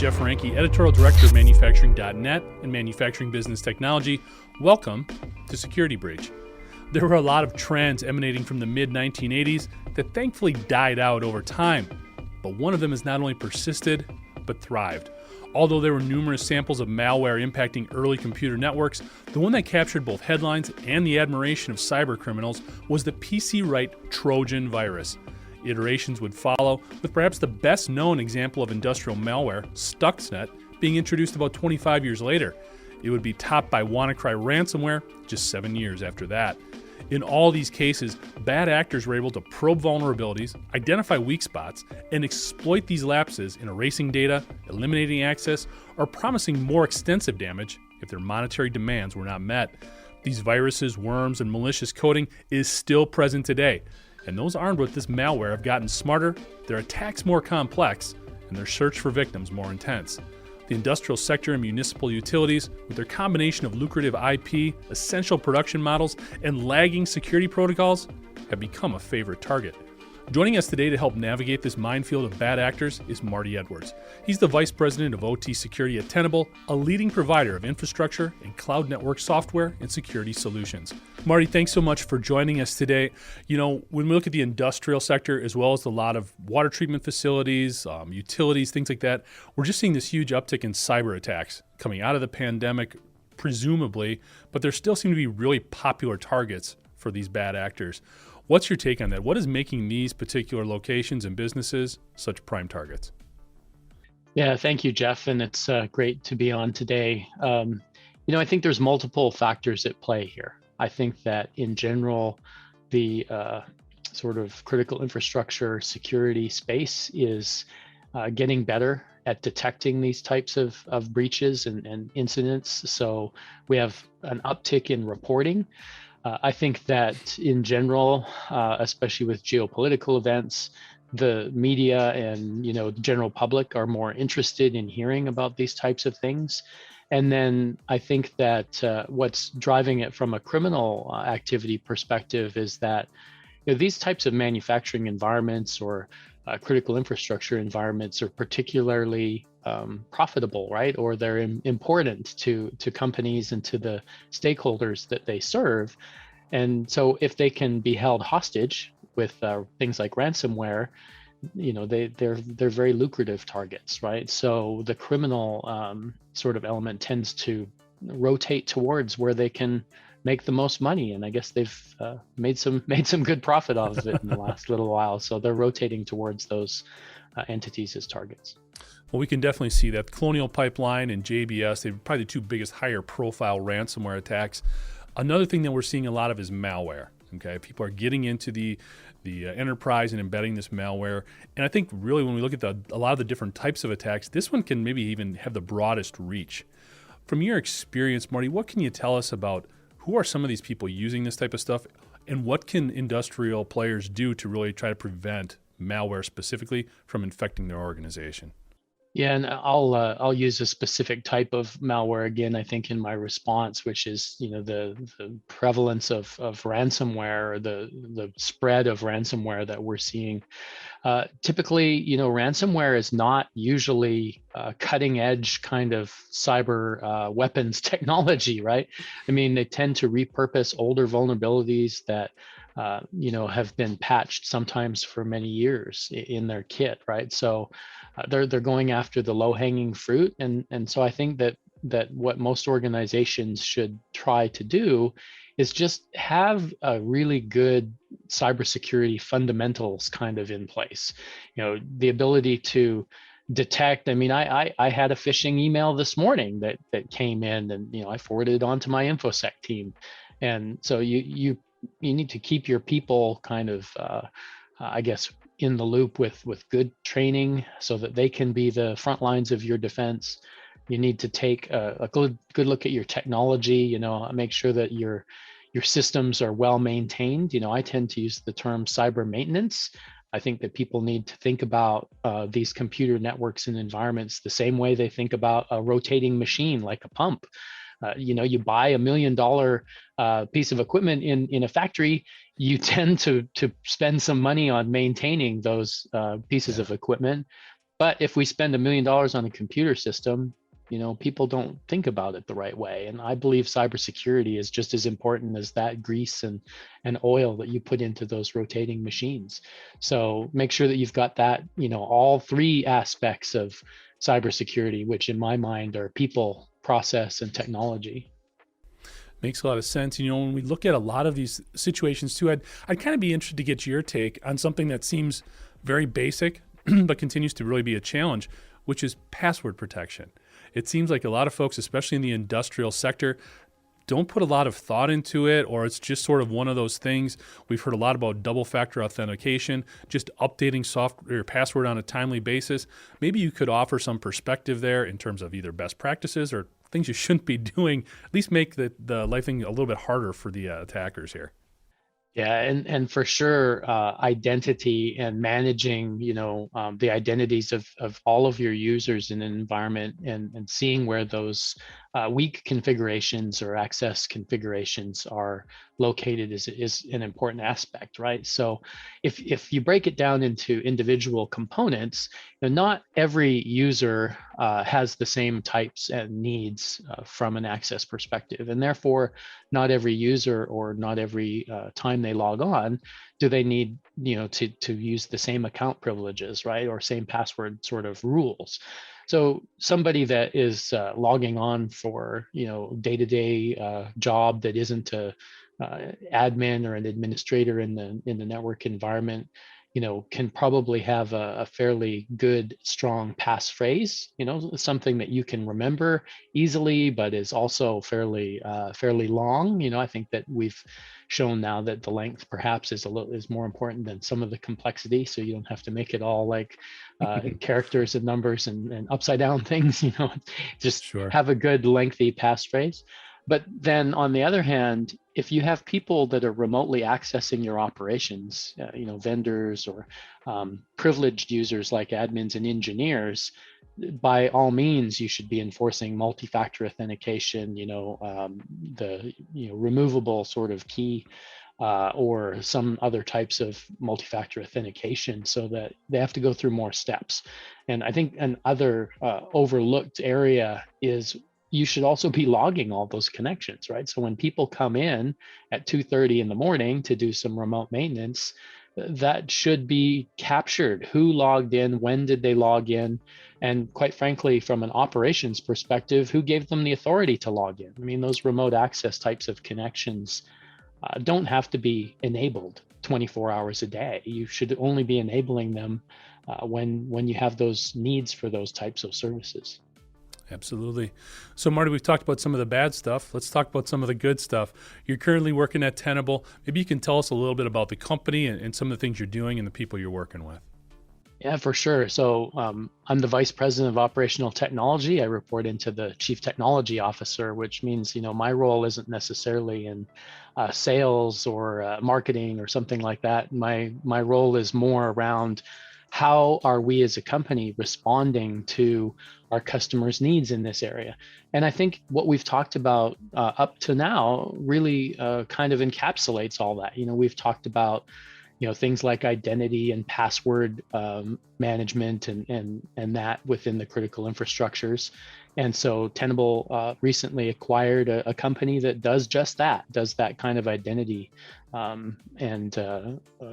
Jeff Ranke, Editorial Director of Manufacturing.net and Manufacturing Business Technology. Welcome to Security Breach. There were a lot of trends emanating from the mid-1980s that thankfully died out over time, but one of them has not only persisted, but thrived. Although there were numerous samples of malware impacting early computer networks, the one that captured both headlines and the admiration of cyber criminals was the PC-Write Trojan virus. Iterations would follow, with perhaps the best known example of industrial malware, Stuxnet, being introduced about 25 years later. It would be topped by WannaCry Ransomware just 7 years after that. In all these cases, bad actors were able to probe vulnerabilities, identify weak spots, and exploit these lapses in erasing data, eliminating access, or promising more extensive damage if their monetary demands were not met. These viruses, worms, and malicious coding is still present today. And those armed with this malware have gotten smarter, their attacks more complex, and their search for victims more intense. The industrial sector and municipal utilities, with their combination of lucrative IP, essential production models, and lagging security protocols, have become a favorite target. Joining us today to help navigate this minefield of bad actors is Marty Edwards. He's the Vice President of OT Security at Tenable, a leading provider of infrastructure and cloud network software and security solutions. Marty, thanks so much for joining us today. You know, when we look at the industrial sector, as well as a lot of water treatment facilities, utilities, things like that, we're just seeing this huge uptick in cyber attacks coming out of the pandemic, presumably, but there still seem to be really popular targets for these bad actors. What's your take on that? What is making these particular locations and businesses such prime targets? Yeah, thank you, Jeff. And it's great to be on today. I think there's multiple factors at play here. I think that in general, the sort of critical infrastructure security space is getting better at detecting these types of breaches and incidents. So we have an uptick in reporting. I think that in general, especially with geopolitical events, the media and the general public are more interested in hearing about these types of things. And then I think that what's driving it from a criminal activity perspective is that these types of manufacturing environments or critical infrastructure environments are particularly profitable, right? Or they're important to companies and to the stakeholders that they serve. And so if they can be held hostage with things like ransomware, they're very lucrative targets, right? So the criminal sort of element tends to rotate towards where they can make the most money, and I guess they've made some good profit off of it in the last little while. So they're rotating towards those entities as targets. Well, we can definitely see that. Colonial Pipeline and JBS, they're probably the two biggest higher profile ransomware attacks. Another thing that we're seeing a lot of is malware. Okay, people are getting into the enterprise and embedding this malware. And I think really when we look at a lot of the different types of attacks, this one can maybe even have the broadest reach. From your experience, Marty, what can you tell us about who are some of these people using this type of stuff, and what can industrial players do to really try to prevent malware specifically from infecting their organization? Yeah, and I'll use a specific type of malware again, I think, in my response, which is the prevalence of ransomware, or the spread of ransomware that we're seeing. Typically, ransomware is not usually cutting edge kind of cyber weapons technology, right? I mean, they tend to repurpose older vulnerabilities that have been patched sometimes for many years in their kit, right? So they're going after the low-hanging fruit, and so I think that what most organizations should try to do is just have a really good cybersecurity fundamentals kind of in place. The ability to detect. I mean, I had a phishing email this morning that came in, and I forwarded it on to my InfoSec team, and so you need to keep your people kind of, I guess, in the loop with good training so that they can be the front lines of your defense. You need to take a good look at your technology, make sure that your systems are well maintained. I tend to use the term cyber maintenance. I think that people need to think about these computer networks and environments the same way they think about a rotating machine like a pump. You buy $1 million piece of equipment in a factory, you tend to spend some money on maintaining those pieces of equipment. But if we spend $1 million on a computer system, people don't think about it the right way. And I believe cybersecurity is just as important as that grease and oil that you put into those rotating machines. So make sure that you've got that, all three aspects of cybersecurity, which in my mind are people, process, and technology. Makes a lot of sense. When we look at a lot of these situations too, I'd kind of be interested to get your take on something that seems very basic, but continues to really be a challenge, which is password protection. It seems like a lot of folks, especially in the industrial sector, don't put a lot of thought into it, or it's just sort of one of those things. We've heard a lot about double factor authentication, just updating software or password on a timely basis. Maybe you could offer some perspective there in terms of either best practices or things you shouldn't be doing, at least make the life thing a little bit harder for the attackers here. Yeah, and for sure, identity and managing, the identities of all of your users in an environment, and seeing where those weak configurations or access configurations are located is an important aspect, right? So if you break it down into individual components, not every user has the same types and needs from an access perspective, and therefore not every user or not every time they log on do they need to use the same account privileges, right, or same password sort of rules. So somebody that is logging on for day-to-day job that isn't a admin or an administrator in the network environment, can probably have a fairly good, strong passphrase, something that you can remember easily, but is also fairly long. I think that we've shown now that the length perhaps is more important than some of the complexity. So you don't have to make it all like characters and numbers and upside down things, just Sure. have a good lengthy passphrase. But then on the other hand, if you have people that are remotely accessing your operations, vendors or privileged users like admins and engineers, by all means, you should be enforcing multi-factor authentication, the removable sort of key or some other types of multi-factor authentication, so that they have to go through more steps. And I think another overlooked area is you should also be logging all those connections, right? So when people come in at 2:30 in the morning to do some remote maintenance, that should be captured. Who logged in? When did they log in? And quite frankly, from an operations perspective, who gave them the authority to log in? I mean, those remote access types of connections don't have to be enabled 24 hours a day. You should only be enabling them when you have those needs for those types of services. Absolutely. So, Marty, we've talked about some of the bad stuff. Let's talk about some of the good stuff. You're currently working at Tenable. Maybe you can tell us a little bit about the company and some of the things you're doing and the people you're working with. Yeah, for sure. So I'm the Vice President of Operational Technology. I report into the Chief Technology Officer, which means, my role isn't necessarily in sales or marketing or something like that. My role is more around how are we as a company responding to our customers' needs in this area. And I think what we've talked about up to now really kind of encapsulates all that. We've talked about things like identity and password management and that within the critical infrastructures. And so Tenable recently acquired a company that does just that, does that kind of identity and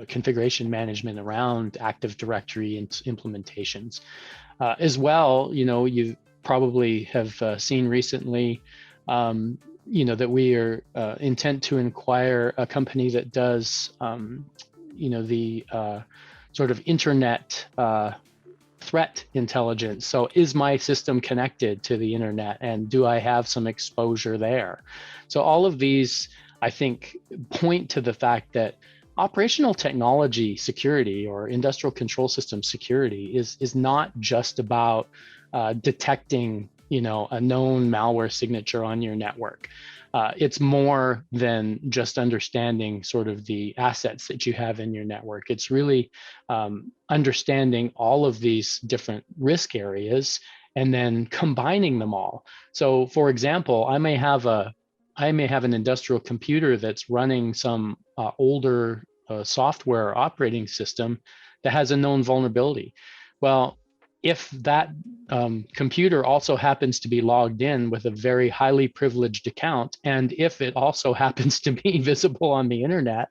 configuration management around Active Directory and implementations. As well, you probably have seen recently that we are intent to acquire a company that does the sort of internet threat intelligence. So is my system connected to the internet, and do I have some exposure there? So all of these, I think, point to the fact that operational technology security or industrial control system security is not just about detecting a known malware signature on your network. It's more than just understanding sort of the assets that you have in your network. It's really understanding all of these different risk areas and then combining them all. So, for example, I may have an industrial computer that's running some older software operating system that has a known vulnerability. Well, if that computer also happens to be logged in with a very highly privileged account, and if it also happens to be visible on the internet,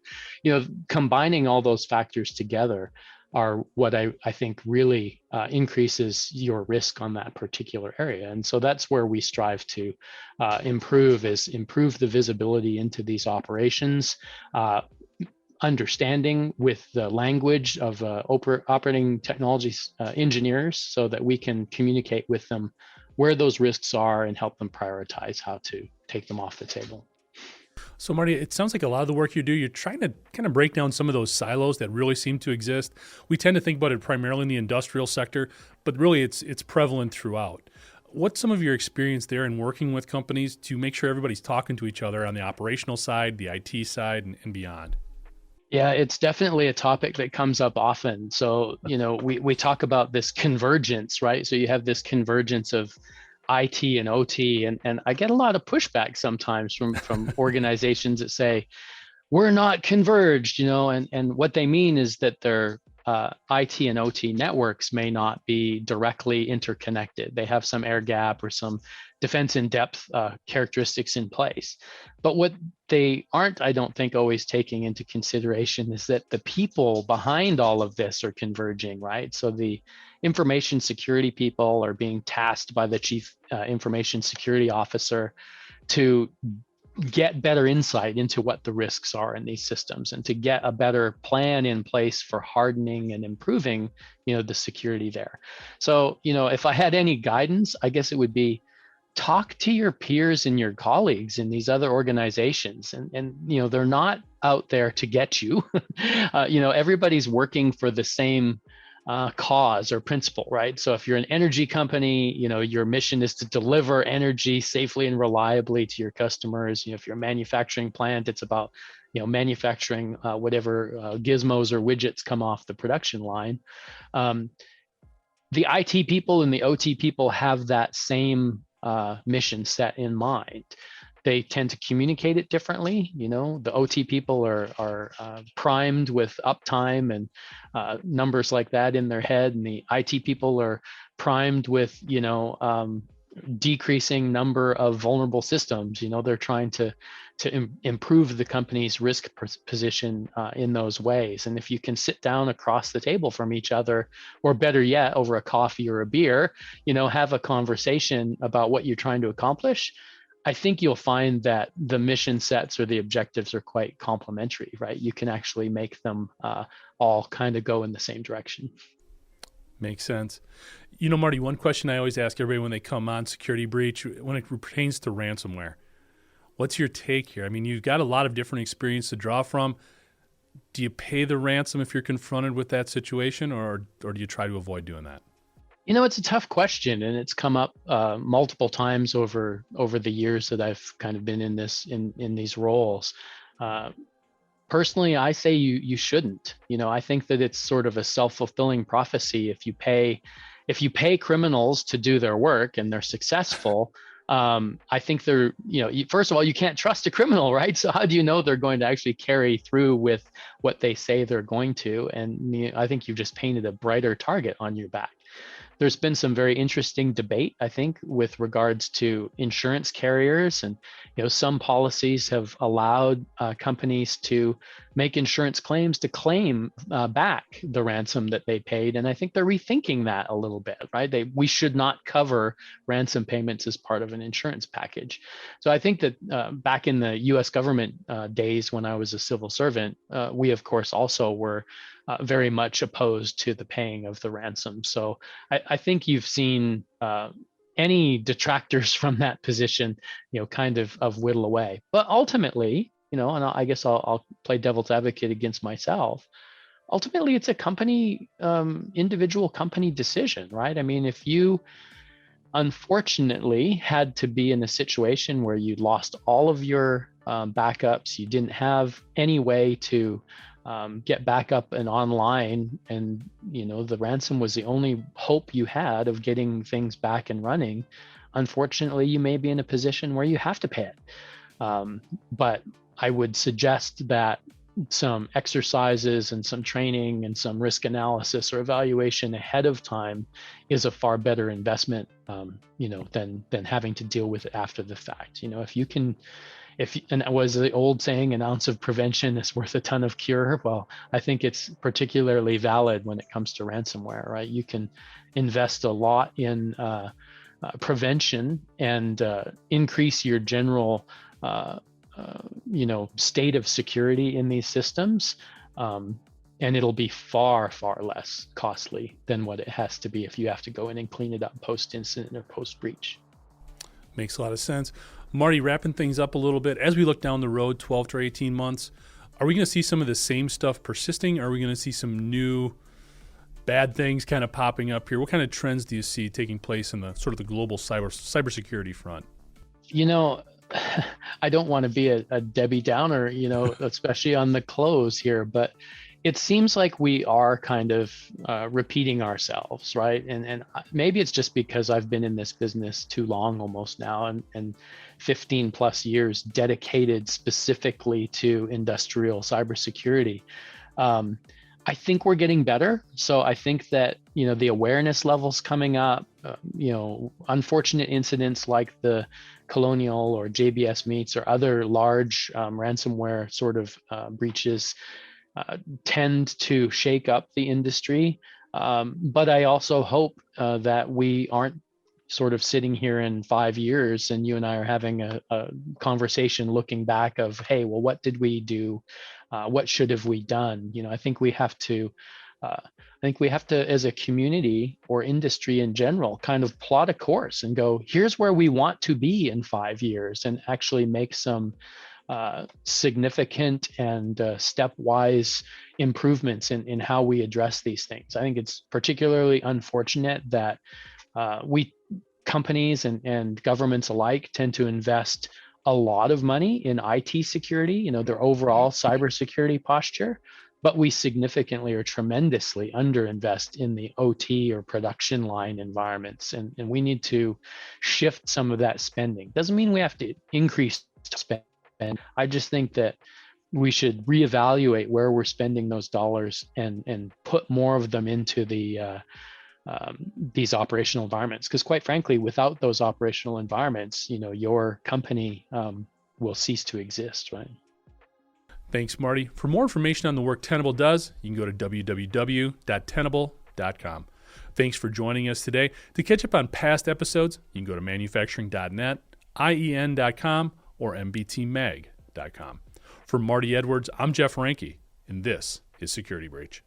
combining all those factors together are what I think really increases your risk on that particular area. And so that's where we strive to improve the visibility into these operations, understanding with the language of operating technology engineers, so that we can communicate with them where those risks are and help them prioritize how to take them off the table. So Marty, it sounds like a lot of the work you do, you're trying to kind of break down some of those silos that really seem to exist. We tend to think about it primarily in the industrial sector, but really it's prevalent throughout. What's some of your experience there in working with companies to make sure everybody's talking to each other on the operational side, the IT side, and beyond? Yeah, it's definitely a topic that comes up often. So, we talk about this convergence, right? So you have this convergence of IT and OT, and I get a lot of pushback sometimes from organizations that say, we're not converged, and what they mean is that their IT and OT networks may not be directly interconnected. They have some air gap or some defense in depth characteristics in place. But what they aren't, I don't think, always taking into consideration is that the people behind all of this are converging, right? So the information security people are being tasked by the chief information security officer to get better insight into what the risks are in these systems, and to get a better plan in place for hardening and improving, the security there. So, if I had any guidance, I guess it would be talk to your peers and your colleagues in these other organizations, and they're not out there to get you. Everybody's working for the same cause or principle, right? So if you're an energy company, your mission is to deliver energy safely and reliably to your customers. If you're a manufacturing plant, it's about manufacturing whatever gizmos or widgets come off the production line. The IT people and the OT people have that same mission set in mind. They tend to communicate it differently. The OT people are primed with uptime and numbers like that in their head, and the IT people are primed with decreasing number of vulnerable systems. They're trying to improve the company's risk position in those ways. And if you can sit down across the table from each other, or better yet, over a coffee or a beer, have a conversation about what you're trying to accomplish, I think you'll find that the mission sets or the objectives are quite complementary, right? You can actually make them all kind of go in the same direction. Makes sense. Marty, one question I always ask everybody when they come on Security Breach, when it pertains to ransomware, what's your take here? I mean, you've got a lot of different experience to draw from. Do you pay the ransom if you're confronted with that situation, or do you try to avoid doing that? It's a tough question, and it's come up multiple times over the years that I've kind of been in these roles. Personally, I say you shouldn't. I think that it's sort of a self-fulfilling prophecy. If you pay criminals to do their work and they're successful, I think they're, first of all, you can't trust a criminal, right? So how do you know they're going to actually carry through with what they say they're going to? And I think you've just painted a brighter target on your back. There's been some very interesting debate, I think, with regards to insurance carriers, and some policies have allowed companies to make insurance claims to claim back the ransom that they paid, and I think they're rethinking that a little bit, right? We should not cover ransom payments as part of an insurance package. So I think that back in the U.S. government days when I was a civil servant, we of course also were very much opposed to the paying of the ransom. So I think you've seen any detractors from that position, kind of whittle away. But ultimately, and I guess I'll play devil's advocate against myself. Ultimately, it's a individual company decision, right? I mean, if you unfortunately had to be in a situation where you lost all of your backups, you didn't have any way to get back up and online, and the ransom was the only hope you had of getting things back and running, unfortunately you may be in a position where you have to pay it. But I would suggest that some exercises and some training and some risk analysis or evaluation ahead of time is a far better investment, than having to deal with it after the fact. If you can, and it was the old saying, an ounce of prevention is worth a ton of cure. Well, I think it's particularly valid when it comes to ransomware, right? You can invest a lot in prevention and increase your general state of security in these systems, and it'll be far, far less costly than what it has to be if you have to go in and clean it up post-incident or post-breach. Makes a lot of sense. Marty, wrapping things up a little bit, as we look down the road 12 to 18 months, are we going to see some of the same stuff persisting? Are we going to see some new bad things kind of popping up here? What kind of trends do you see taking place in the sort of the global cybersecurity front? I don't want to be a Debbie Downer, especially on the close here, but it seems like we are kind of repeating ourselves, right? And maybe it's just because I've been in this business too long almost now, and 15 plus years dedicated specifically to industrial cybersecurity. I think we're getting better. So I think that, the awareness levels coming up, unfortunate incidents like the Colonial or JBS Meets or other large ransomware sort of breaches tend to shake up the industry. But I also hope that we aren't sort of sitting here in 5 years and you and I are having a conversation looking back of, hey, well, what did we do? What should have we done? I think we have to, as a community or industry in general, kind of plot a course and go, here's where we want to be in 5 years, and actually make some significant and stepwise improvements in how we address these things. I think it's particularly unfortunate that companies and governments alike tend to invest a lot of money in IT security, their overall cybersecurity posture, but we significantly or tremendously underinvest in the OT or production line environments. And we need to shift some of that spending. Doesn't mean we have to increase spend. I just think that we should reevaluate where we're spending those dollars and put more of them into these operational environments. Because quite frankly, without those operational environments, your company will cease to exist, right? Thanks, Marty. For more information on the work Tenable does, you can go to www.tenable.com. Thanks for joining us today. To catch up on past episodes, you can go to manufacturing.net, IEN.com, or mbtmag.com. For Marty Edwards, I'm Jeff Ranke, and this is Security Breach.